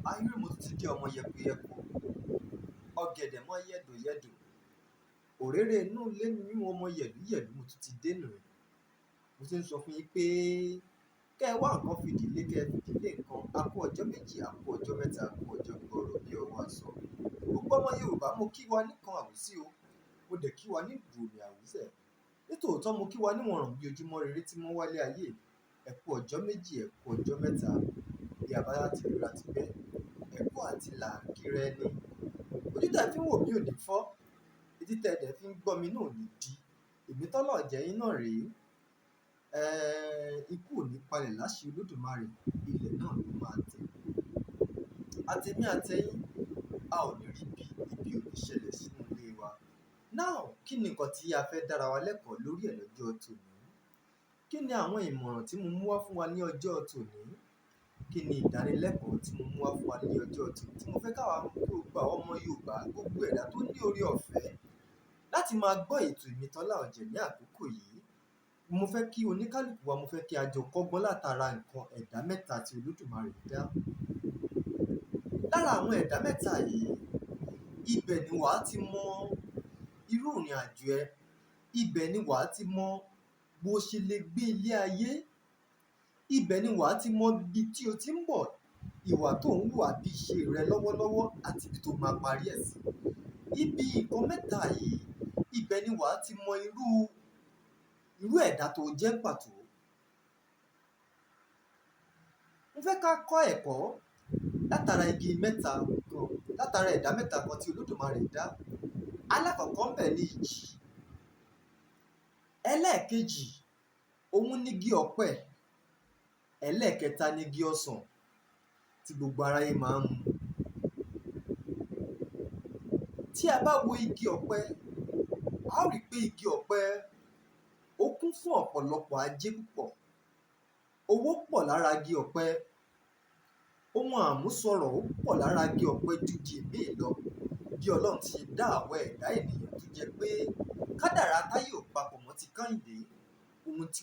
ayé mo tún ti di ọmọ yẹpẹyẹpọ ọ̀gẹ̀dẹ̀ mọ́ yẹ̀dòyẹ̀dò òréré inú ilé ni mímú ọmọ yẹ̀lúyẹ̀lú mo tún ti dé nù mo ti ń sọ fún yín pé kẹ́ ẹ wá nǹkan fìdílé kẹ́ ẹ fìdílé nǹkan a kú ọjọ́ méjì a kú ọjọ́ mẹ́ta a kú ọjọ́ gbọọrọ bí ọwọ́ aṣọ gbogbo ọmọ Yorùbá mo kí wa nìkan àwùsí o mo dẹ̀ kí wa ní ìgbòmí àwùsẹ̀ nítòótọ́ mo kí wa níwọ̀nràn bí ojúmọ́ rere tí mo wálé ayé ẹ kú ọjọ́ méjì ẹ kú ọjọ́ mẹ́ta bí abáyá ti ríra ti bẹ́ ẹ kú àti là kíra ẹni ojú tẹ̀ fi ń wò mí ò ní fọ́ etí tẹ̀ dẹ̀ fi ń gbọ́ mi náà ò ní di èmi tọ́lọ̀ jẹ́ yín náà rèé ikú ò ní palẹ̀ láṣẹ Olódùmarè ilẹ̀ náà ló máa tẹ̀ àtẹ̀mí àtẹ̀yìn a ò ní rí ibi ò ní ṣẹlẹ̀ sínú ilé wa náà kí ni nǹkan tí a fẹ́ dára wa lẹ́kọ̀ọ́ lórí ẹ̀ lọ́jọ́ tòní kí ni àwọn ìmọ̀ràn tí mo mú wá fún wa ní ọjọ́ tòní kí ni ìdánilẹ́kọ̀ọ́ tí mo mú wá fún wa ní ọjọ́ tòní tí mo fẹ́ káwa gbogbo àwọn ọmọ Yorùbá gbogbo ẹ̀dá tó ní orí ọ̀fẹ́ láti máa gbọ́ ètò Ìmìtọ́lá Ọ̀jẹ̀ ní àkókò yìí mo fẹ́ kí oníkálùkù wa mo fẹ́ kí a jọ kọ́gbọ́n látara nǹkan ẹ̀dá mẹ́ta tí Olódùmarè dá lára àwọn ẹ̀dá mẹ́ta yìí ibẹ̀ ni wàá ti mọ irú ìrìn àjò ẹ ibẹ̀ ni wàá ti mọ bó ṣe lè gbé ilé ayé ibẹ̀ ni wàá ti mọ ibi tí o ti ń bọ̀ ìwà tó ń wù àbí ìṣe rẹ lọ́wọ́lọ́wọ́ àti ibi tó máa parí ẹ̀ sí ibi nǹkan mẹ́ta yìí ibẹ̀ ni wàá ti mọ irú ẹ̀dá tó jẹ́ pàtó mo fẹ́ ká kọ́ ẹ̀kọ́ látara igi mẹ́ta kan látara ẹ̀dá mẹ́ta kan tí Olódùmarè dá alákọ̀ọ́kọ́ ń bẹ ní ìjì ẹlẹ́ẹ̀kejì òun nígi ọ̀pẹ ẹlẹ́ẹ̀kẹta nígi ọsàn tí gbogbo aráyé máa ń mu tí a bá wo igi ọ̀pẹ a ó rí i pé igi ọ̀pẹ ó kún fún ọ̀pọ̀lọpọ̀ ajé púpọ̀ owó pọ̀ lára igi ọ̀pẹ ohun àmúṣọrọ̀ ó pọ̀ lára igi ọ̀pẹ ju di èmi lọ bí Ọlọ́run ti dá àwọn ẹ̀dá ènìyàn tó jẹ́ pé kádàrá táyé ò papọ̀ mọ́ ti Kẹ́hìndé ohun tí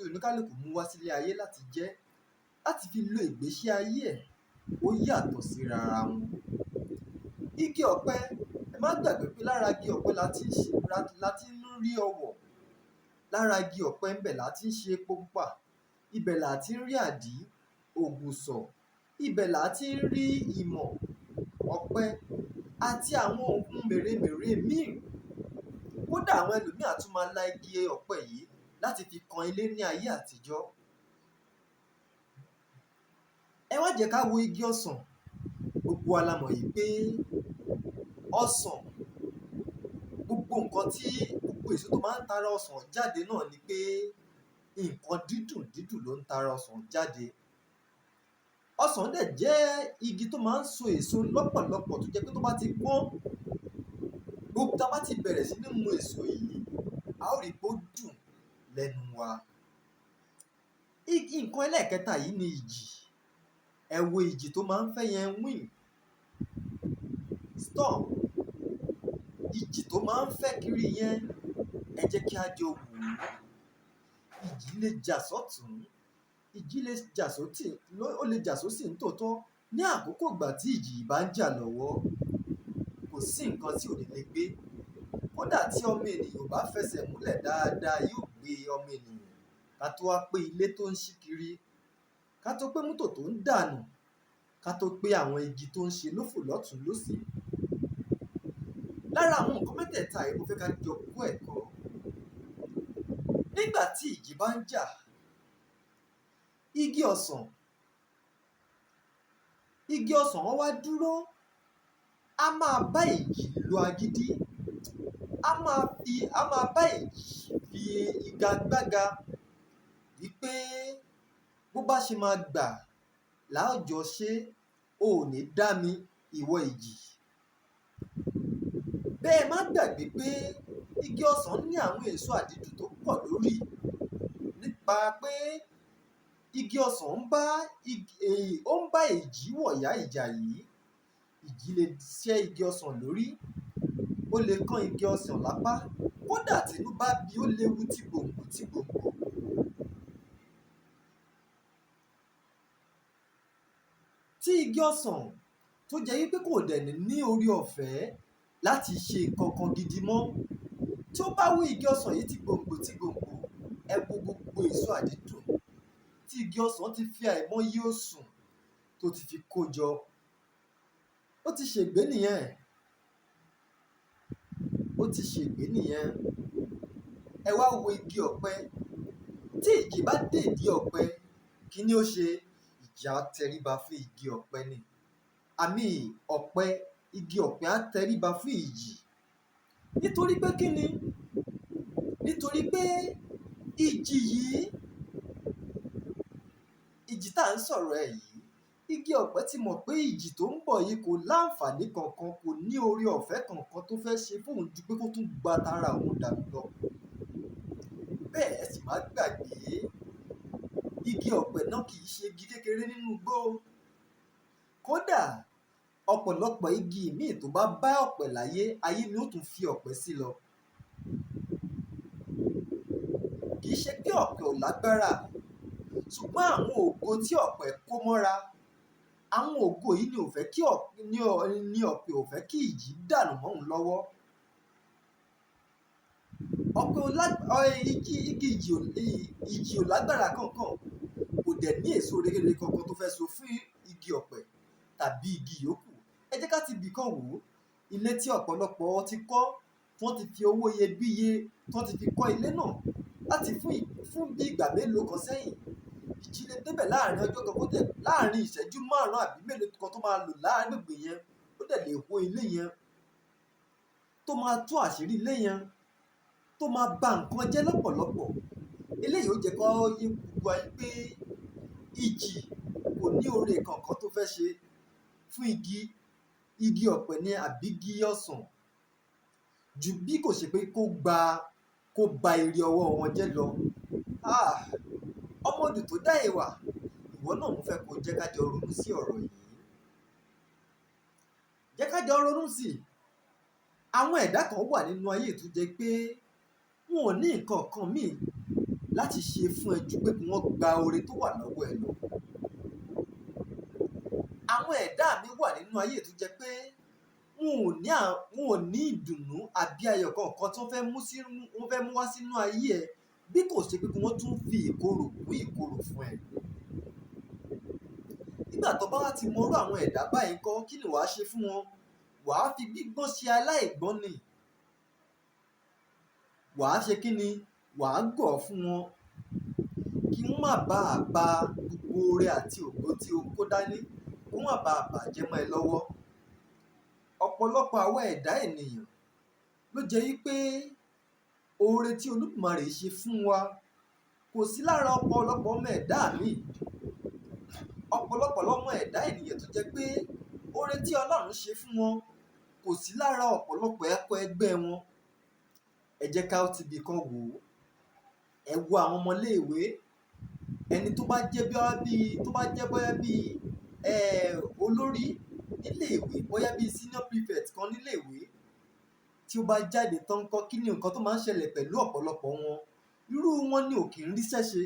oníkálùkù mú wá sílé ayé láti jẹ́ láti fi lo ìgbésí ayé ẹ̀ ó yàtọ̀ síra wọn igi ọ̀pẹ ẹ má gbàgbé pé lára igi ọ̀pẹ láti ń rí ọwọ̀ lára igi ọ̀pẹ ńbẹ̀ láti ń ṣe epo pupa ibẹ̀ láti ń rí àdí ògùsọ̀ ibẹ̀ láti ń rí ìmọ̀ ọ̀pẹ àti àwọn ohun mèremère míì kódà àwọn ẹlòmíì tún máa la igi ọ̀pẹ yìí láti fi kan ilé ní ayé àtijọ́ ẹ wá jẹ́ ká wo igi ọsàn gbogbo wa la mọ̀ yìí pé ọsàn gbogbo nǹkan tí gbogbo èso tó máa ń tara ọsàn jáde náà ni pé nǹkan dídùn dídùn ló ń tara ọsàn jáde ọsàn dẹ̀ jẹ́ igi tó máa ń so èso lọ́pọ̀lọpọ̀ tó jẹ́ pé tó bá ti pọ́n gbogbo tá a bá ti bẹ̀rẹ̀ sí ní mu èso yìí a ó rí i pé ó dùn lẹ́nu wa nǹkan ẹlẹ́ẹ̀kẹta yìí ni ìjì ẹ wo ìjì tó máa ń fẹ́ yẹn wind storm ìjì tó máa ń fẹ́ kiri yẹn ẹ jẹ́ kí a jọ wò ó ìjì lè jà sọ́tún ìjì lè jà sótì ó lè jà sósì nítòótọ́ ní àkókò ìgbà tí ìjì bá ń jà lọ́wọ́ kò sí nǹkan tí ò ní lè gbé kódà tí ọmọ ènìyàn bá fẹsẹ̀ múlẹ̀ dáadáa yóò gbé ọmọ ènìyàn ká tó wá pé ilé tó ń ṣí kiri ká tó pé mọ́tò tó ń dànù ká tó pé àwọn igi tó ń ṣe lófò lọ́tùn lósì lára àwọn nǹkan mẹ́tẹ̀ẹ̀ta yìí mo fẹ́ ká jọ kọ́ ẹ̀kọ́ nígbà tí ìjì bá ń jà igi ọsàn wọn wá dúró a máa bá ìjì lo agídí a máa bá ìjì fi igagbága wípé bó bá ṣe máa gbà láòjọ ṣe ò ní dá mi ìwọ ìjì bẹ́ẹ̀ má gbàgbé pé igi ọsàn ní àwọn èso àdídùn tó pọ̀ lórí nípa pé igi ọsàn ń bá ìjì wọ̀yá ìjà yìí ìjì lè ṣẹ́ igi ọsàn lórí ó lè kán igi ọsàn lápá kódà tínú bá bí ó léwu tí gbòǹgbò tí igi ọsàn tó jẹ́ wípé kò dẹ̀ ní orí ọ̀fẹ́ láti ṣe nǹkan kan gidi mọ́, tí ó bá wú igi ọsàn yìí ti gbòǹgbò ẹ wo gbogbo èso àdídùn tí igi ọsàn ti fi àìmọye oṣù tó ti fi kó jọ, ó ti ṣègbé nìyẹn, ó ti ṣègbé nìyẹn. Ẹ wá wo igi ọ̀pẹ, tí ìjì bá dé ìdí ọ̀pẹ, kí ni ó ṣe? Ìjì á tẹríba fún igi ọ̀pẹ ni, igi ọ̀pẹ á tẹríba fún ìjì. Nítorí pé kí ni? Nítorí pé ìjì yìí, ìjì tá à ń sọ̀rọ̀ ẹ̀ yìí, igi ọ̀pẹ ti mọ̀ pé ìjì tó ń bọ̀ yìí kò láǹfààní kankan, kò ní oore ọ̀fẹ́ kankan tó fẹ́ ṣe fóun ju pé kó tún gba tara òun dànù lọ. Bẹ́ẹ̀ ẹ sì má gbàgbé, igi ọ̀pẹ náà kì í ṣe igi kékeré nínú igbó. Kódà ọ̀pọ̀lọpọ̀ igi míì tó bá bá ọ̀pẹ láyé, ayé ni ó tún fi ọ̀pẹ sí lọ. Kì í ṣe pé ọ̀pẹ ò lágbára, ṣùgbọ́n àwọn ògo tí ọ̀pẹ kó mọ́ra, àwọn ògo yìí ni ọ̀pẹ ò fẹ́ kí ìjì dànù mọ́ òun lọ́wọ́. Ìjì ò lágbára kankan, kò dẹ̀ ní èso rere kankan tó fẹ́ so fún igi ọ̀pẹ tàbí igi yòókù. Ẹ jẹ́ ká ti bìkan wò ó, ilé tí ọ̀pọ̀lọpọ̀ ti kọ́, tí wọ́n ti fi owó iyebíye tí wọ́n ti fi kọ́ ilé náà láti fún bí ìgbà mélòó kan sẹ́yìn, ìjì lè débẹ̀ láàrin ọjọ́ kan, kó dẹ̀ láàrin ìṣẹ́jú márùn-ún àbí mélòó kan tó máa lò lágbègbè yẹn, ó dẹ̀ lè wó ilé yẹn, tó máa tú àṣírí ilé yẹn, tó máa ba nǹkan jẹ́ lọ́pọ̀lọpọ̀. Eléyìí ó jẹ́ kó yé gbogbo ayé pé ìjì kò ní oore kankan tó fẹ́ ṣe fún igi ọ̀pẹ ní àbí igi ọsàn, ju bí kò ṣe pé kó ba ire ọwọ́ wọn jẹ́ lọ. Ọmọ odù tó dá ìwà, ìwọ náà mo fẹ́ kó jẹ́ ká jọ ronú sí ọ̀rọ̀ yìí. Jẹ́ ká jọ ronú sí i. Àwọn ẹ̀dá kan wà nínú ayé tó jẹ́ pé wọn ò ní nǹkan kan míì láti ṣe fún ẹ ju pé kí wọ́n gba oore tó wà lọ́wọ́ ẹ lọ. Àwọn ẹ̀dá mi wà nínú ayé tó jẹ́ pé wọn ò ní ìdùnnú àbí ayọ̀ kankan tó fẹ́ mú wá sínú ayé ẹ, bí kò ṣe pé kí wọ́n tún fi ìkorò kún ìkorò fún ẹ. Nígbà tó bá wá ti mọrú àwọn ẹ̀dá báyìí kọ́, kí ni wàá ṣe fún wọn? Wàá fi gbígbọ́n ṣe aláìgbọ́n ni. Wàá ṣe kí ni? Wàá gọ̀ fún wọn kí wọ́n má bàa ba gbogbo oore àti ògo tí o kó dání, kó má bàa bàjẹ́ mọ́ ẹ lọ́wọ́. Ọ̀pọ̀lọpọ̀ àwọn ẹ̀dá ènìyàn ló jẹ́ wípé oore tí Olódùmarè ṣe fún wa kò sí lára ọ̀pọ̀lọpọ̀ ọmọ ẹ̀dá míì. Ọ̀pọ̀lọpọ̀ lọ́mọ ẹ̀dá ènìyàn tó jẹ́ pé oore tí Ọlọ́run ṣe fún wọn kò sí lára ọ̀pọ̀lọpọ̀ ẹgbẹ́ wọn. Ẹ jẹ́ ká ti bìkan wò ó. Ẹ wo àwọn ọmọléèwé, ẹni tó bá jẹ́ bóyá bí olórí níléèwé, bóyá bí senior prefect kan níléèwé, tí ó bá jáde tán kọ́, kí ni nǹkan tó máa ń ṣẹlẹ̀ pẹ̀lú ọ̀pọ̀lọpọ̀ wọn? Irú wọn ni ò kì í ríṣẹ́ ṣe,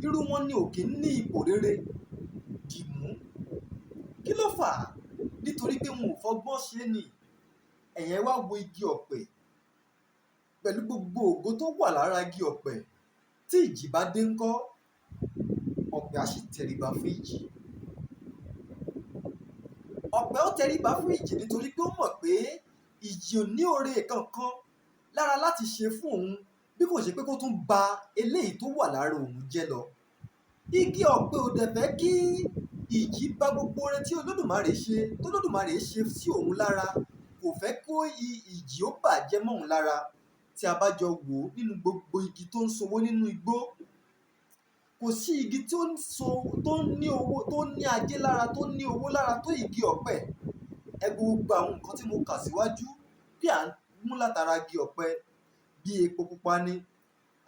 irú wọn ni ò kì í ní ipò rere dìmú. Kí ló fà á? Nítorí pé wọn ò fọgbọ́n ṣe ni. Ẹ̀yin wá wo igi ọ̀pẹ, pẹ̀lú gbogbo ògo tó wà lára igi ọ̀pẹ, tí ìjì bá dé ńkọ́, ọ̀pẹ á sì tẹríba fún ìjì. Ọ̀pẹ ó tẹríba fún ìjì nítorí pé ó mọ̀ pé ìjì ò ní oore kankan lára láti ṣe fún òun, bí kò ṣe pé kó tún ba eléyìí tó wà lára òun jẹ́ lọ. Igi ọ̀pẹ ò dẹ̀ fẹ́ kí ìjì bà gbogbo oore tí Olódùmarè ṣe sí òun lára, kò fẹ́ kó ìjì ó bàjẹ́ mọ́ òun lára. Tí a bá jọ wò ó, nínú gbogbo igi tó ń sowó nínú igbó, kò sí igi tó ní owó, tó ní ajé lára, tó ní owó lára tó igi ọ̀pẹ. Ẹ gbogbo àwọn nǹkan tí mo kà síwájú bí à ń mú látara igi ọ̀pẹ, bí epo pupa ni,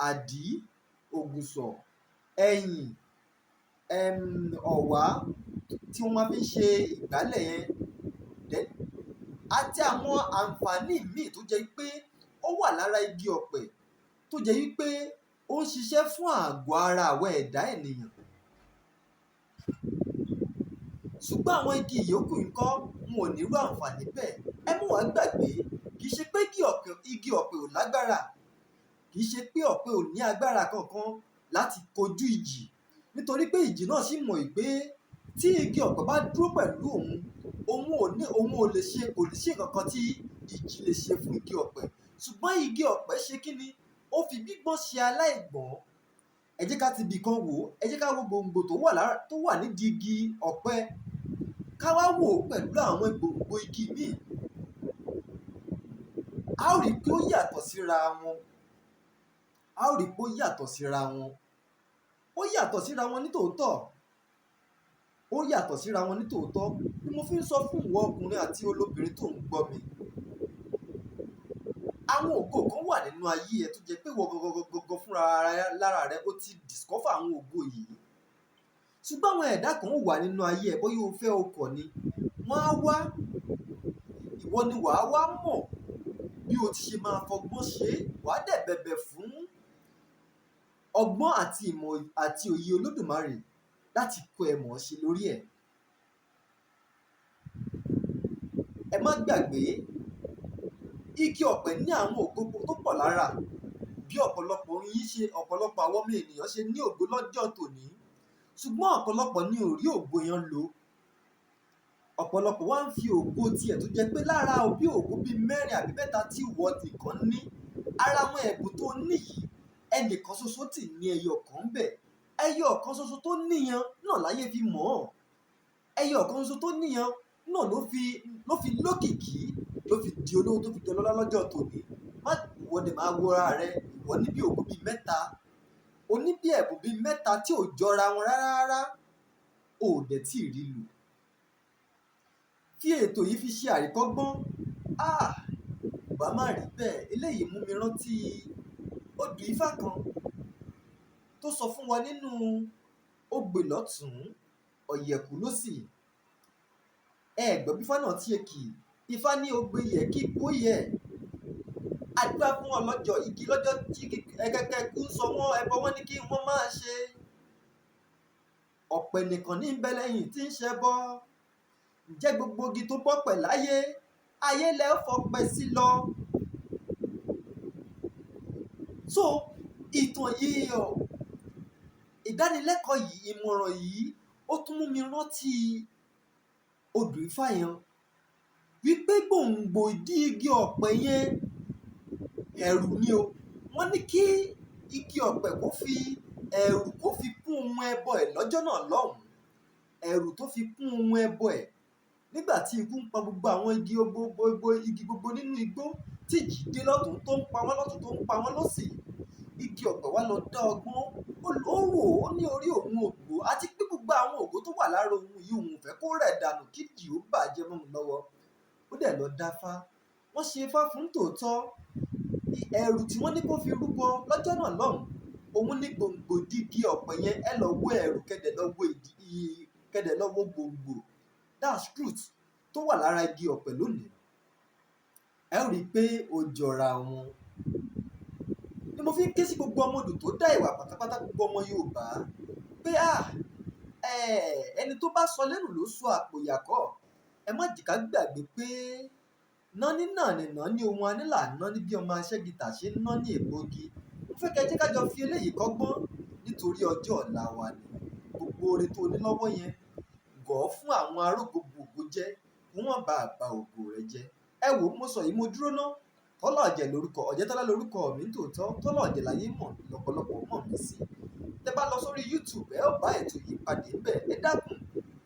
àdí, ògùsọ̀, ẹyìn, ọ̀wá tí wọ́n máa fi ń ṣe ìgbálẹ̀ yẹn, àti àwọn àǹfààní míì tó jẹ́ pé ó wà lára igi ọ̀pẹ, tó jẹ́ wípé ó ń ṣiṣẹ́ fún àgọ́ ara àwọn ẹ̀dá ènìyàn. ṣùgbọ́n àwọn igi ìyókù ńkọ́, wọn ò nírú àǹfààní bẹ́ẹ̀. Ẹ mú wá gbàgbé, kì í ṣe pé igi ọ̀pẹ ò lágbára, kì í ṣe pé ọ̀pẹ ò ní agbára kankan láti kojú ìjì, nítorí pé ìjì náà sì mọ̀ pé tí igi ọ̀pẹ bá dúró pẹ̀lú òun ò lè ṣe kankan tí ìjì lè ṣe fún igi ọ̀pẹ. Ṣùgbọ́n igi ọ̀pẹ ṣe kí ni? Ó fi gbígbọ́n ṣe aláìgbọ́n. Ẹ jẹ́ ká ti bì kan wò ó, ẹ jẹ́ ká wo gbòǹgbò tó wà nídìí igi ọ̀pẹ, ká wá wò ó pẹ̀lú àwọn gbòǹgbò igi míì. A ó rí i pé ó yàtọ̀ síra wọn. Ó yàtọ̀ síra wọn nítòótọ́. Ni mo fi ń sọ fún ìwọ ọkùnrin àti olóbìnrin tó ń gbọ́ mi. Àwọn ògo kan wà nínú ayé ẹ tó jẹ́ pé ìwọ gangan fúnra lára rẹ ó ti discover àwọn ògo yìí. Ṣùgbọ́n àwọn ẹ̀dá kan wà nínú ayé ẹ, bóyá o fẹ́ o kọ̀ ni, wọ́n á wá, ìwọ ni wàá wá mọ̀ bí o ti ṣe máa fọgbọ́n ṣe. Wàá dẹ̀ bẹ̀bẹ̀ fún ọgbọ́n àti ìmọ̀ àti òye Olódùmarè láti kọ́ ẹ mọ̀ ṣe lórí ẹ̀. Ẹ má gbàgbé, igi ọ̀pẹ ní àwọn ògo tó pọ̀ lára, bí ọ̀pọ̀lọpọ̀ àwọn ọmọ ènìyàn ṣe ní ògo lọ́jọ́ tòní. Ṣùgbọ́n ọ̀pọ̀lọpọ̀ ni ò rí ògo yẹn lò. Ọ̀pọ̀lọpọ̀ wá ń fi ògo tiẹ̀ tó jẹ́ pé lára bí ògo bíi 4 àbí 3 tí ìwọ nìkan ní, ara àwọn ẹ̀bùn tó ní yìí, ẹnìkan ṣoṣo tì ní ẹyọ kan bẹ̀. Ẹyọ kan ṣoṣo tó níyan náà láyé fi mọ̀ ọ́. Ẹyọ kan ṣoṣo tó níyan náà ló fi lókìkí, ló fi di olówó, tó fi di ọlọ́lá lọ́jọ́ tòní. Ìwọ dẹ̀ máa wo ara rẹ, ìwọ ní bí ògo bíi 3, o ní bí ẹ̀bùn bíi 3 tí ò jọra wọn rárá, ò dẹ̀ tí ì rí lò. Fi ètò yìí fi ṣe àríkọ́gbọ́n. Bá má rí bẹ́ẹ̀, eléyìí mú mi rántí odù Ifá kan tó sọ fún wa nínú Ogbè lọ́tùn, Ọ̀yẹ̀kú lósì. Ẹ̀gbọ́n bí Ifá náà ti ṣe kì í. Ifá ní ogbe yẹ kí kó yẹ. Àdúrà fún ọlọ́jọ́ igi lọ́jọ́ tí ẹ̀kẹ́kẹ́ kú sọ wọ́n, ẹbọ wọn ní kí wọ́n máa ṣe. Ọ̀pẹ nìkan ní ń bẹ lẹ́yìn tí ń ṣẹbọ. Ǹjẹ́ gbogbo igi tó bọ́pẹ̀ láyé, ayé lẹ́ fọpẹ́ sí lọ. So ìtàn yìí, ìdánilẹ́kọ̀ọ́ yìí, ìmọ̀ràn yìí, ó tún mú mi rántí odù Ifá yẹn, wípé gbòǹgbò ìdí igi ọ̀pẹ yẹn ẹ̀rù ni o. Wọ́n ní kí igi ọ̀pẹ kó fi ẹ̀rù kó fi kún ohun ẹbọ ẹ̀ lọ́jọ́ náà lọ́hùn-ún. Ẹ̀rù tó fi kún ohun ẹbọ ẹ̀ nígbà tí ikú ń pa gbogbo àwọn igi gbogbo nínú igbó, tí ìjì dé lọ́tùn tó ń pa wọ́n lọ́tùn tó ń pa wọ́n lósì. Igi ọ̀pẹ wá lọ dá ọgbọ́n, ó rò ó ní orí òun ògbó, àti pé gbogbo àwọn ògbó tó wà lára òun yìí òun fẹ́ kó rẹ̀ dànù kí ìjì ó bàjẹ́ mọ́ òun lọ́wọ́. Ó dẹ̀ lọ dáfá. Wọ́n ṣe Ifá fún tòótọ́. Ẹ̀rù tí wọ́n ní kó fi rúbọ lọ́jọ́ náà lọ́hùn, òun ní gbòǹgbò igi ọ̀pẹ yẹn. Ẹ lọ wo ẹ̀rù, kẹ́dẹ̀ lọ wo gbòǹgbò, that's truth, tó wà lára igi ọ̀pẹ lónìí. Ẹ rí i pé ó jọra wọn. Ni mo fi ń ké sí gbogbo ọmọ odù tó dá ìwà pátápátá, gbogbo ọmọ Yorùbá, pé ẹni tó bá sọ lẹ́nu ló sọ àpò ìyàkọ́. Ẹ má jẹ́ ká gbàgbé pé nání náà ni nání ohun anílà nání bí ọmọ aṣẹ́gità ṣe ń nání ègbògi. Mo fẹ́ kẹ́ jẹ́ ká jọ fi eléyìí kọ́gbọ́n, nítorí ọjọ́ ọ̀la wa ni. Gbogbo oore tó ní lọ́wọ́ yẹn, gọ̀ọ́ fún àwọn arógbòbògbò jẹ́, kí wọ́n bá ba ògo rẹ jẹ́. Ẹ wò ó, mo sọ yìí, mo dúró ná. Tọ́lá Ọ̀jẹ̀ lórúkọ, Ọ̀jẹ̀tọ́lá lórúkọ mi tòótọ́. Tọ́lá Ọ̀jẹ̀ láyé mọ̀ lọ́pọ̀lọpọ̀ mọ̀ mí sí. Tẹ́ bá lọ sórí YouTube, ẹ ó bá ètò yìí pàdé ńbẹ̀. Ẹ dákun,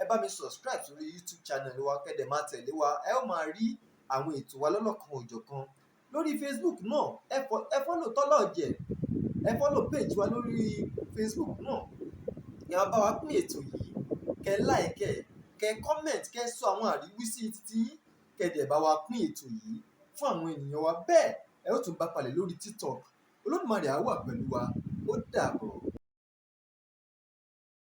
ẹ bá mi subscribe sórí YouTube channel wa, kẹ́dẹ̀ máa tẹ̀lé wa. Ẹ ó máa rí àwọn ètò wa lọ́lọ́kan òjọ̀kan. Lórí Facebook náà, ẹ follow Tọ́lá Ọ̀jẹ̀, ẹ follow page wa lórí Facebook náà. Ẹ máa bá wa pín ètò yìí, kẹ́ like, kẹ́ comment, kẹ́ sọ àwọn àríwísí títí yín, kẹ́dẹ̀ bá wa pín ètò yìí fún àwọn ènìyàn wa. Bẹ́ẹ̀ ẹ ó tún bá pàdé lórí TikTok. Olódùmarè á wà pẹ̀lú wa. Ó dàbọ̀.